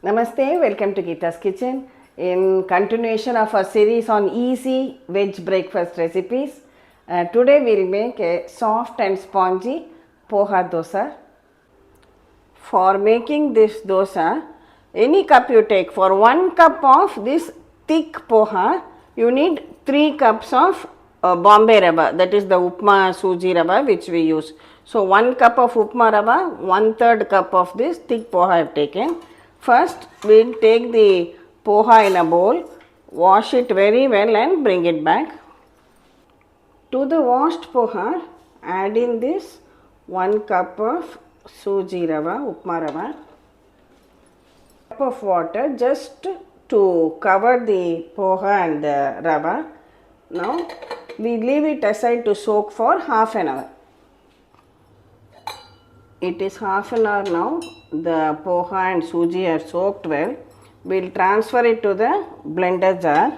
Namaste, welcome to Geeta's Kitchen. In continuation of our series on easy veg breakfast recipes, today we'll make a soft and spongy Poha Dosa. For making this dosa, any cup you take, for 1 cup of this thick poha, you need 3 cups of Bombay rava, that is the upma Sooji rava which we use. So 1 cup of upma rava, 1/3 cup of this thick poha I have taken. First we will take the poha in a bowl, wash it very well and bring it back. To the washed poha, add in this 1 cup of Sooji rava, upma rava, cup of water just to cover the poha and the rava. Now we leave it aside to soak for half an hour. It is half an hour now. The poha and Sooji are soaked well. We will transfer it to the blender jar.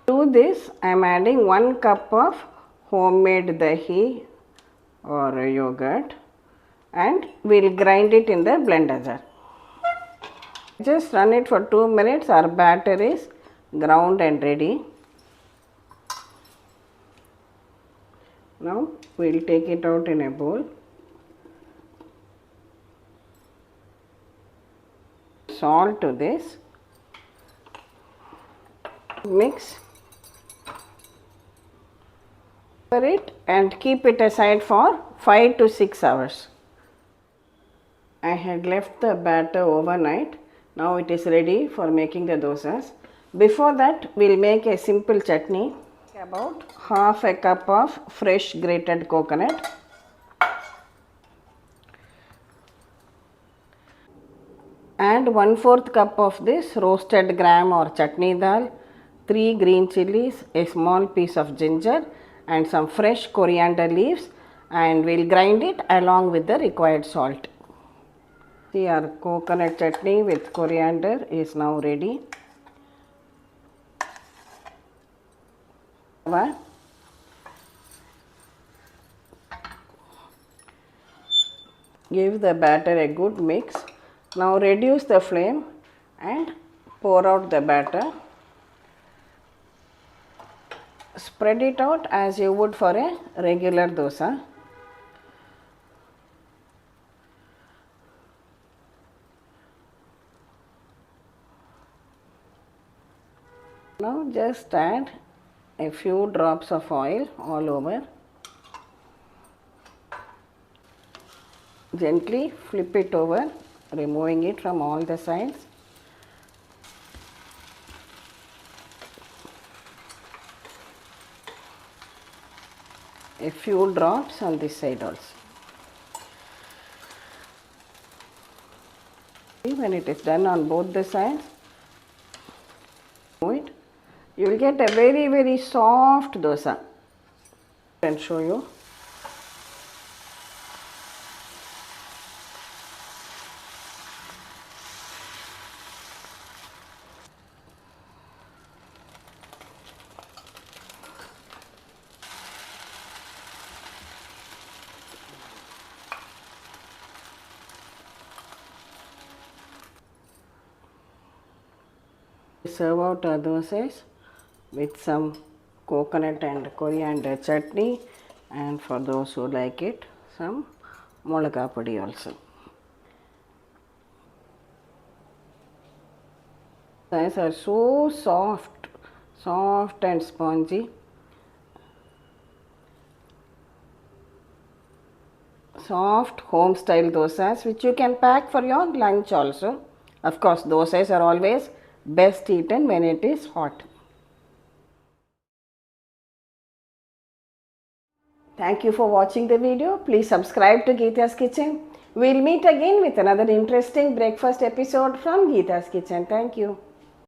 To this I am adding 1 cup of homemade dahi or yogurt and we will grind it in the blender jar. Just run it for 2 minutes. Our batter is ground and ready. Now we will take it out in a bowl. Salt to this. Mix it and keep it aside for 5 to 6 hours. I had left the batter overnight. Now it is ready for making the dosas. Before that, we will make a simple chutney. About half a cup of fresh grated coconut, and 1/4 cup of this roasted gram or chutney dal, 3 green chillies, a small piece of ginger and some fresh coriander leaves, and we will grind it along with the required salt. See, our coconut chutney with coriander is now ready. Give the batter a good mix. Now reduce the flame and pour out the batter. Spread it out as you would for a regular dosa. Now just add a few drops of oil all over. Gently flip it over, removing it from all the sides. A few drops on this side also. When it is done on both the sides, you will get a very soft dosa. And show you. Serve out our dosas with some coconut and coriander chutney, and for those who like it, some molaga podi also. These are so soft and spongy. Soft home style dosas which you can pack for your lunch also. Of course, dosas are always best eaten when it is hot. Thank you for watching the video. Please subscribe to Geeta's Kitchen. We'll meet again with another interesting breakfast episode from Geeta's Kitchen. Thank you.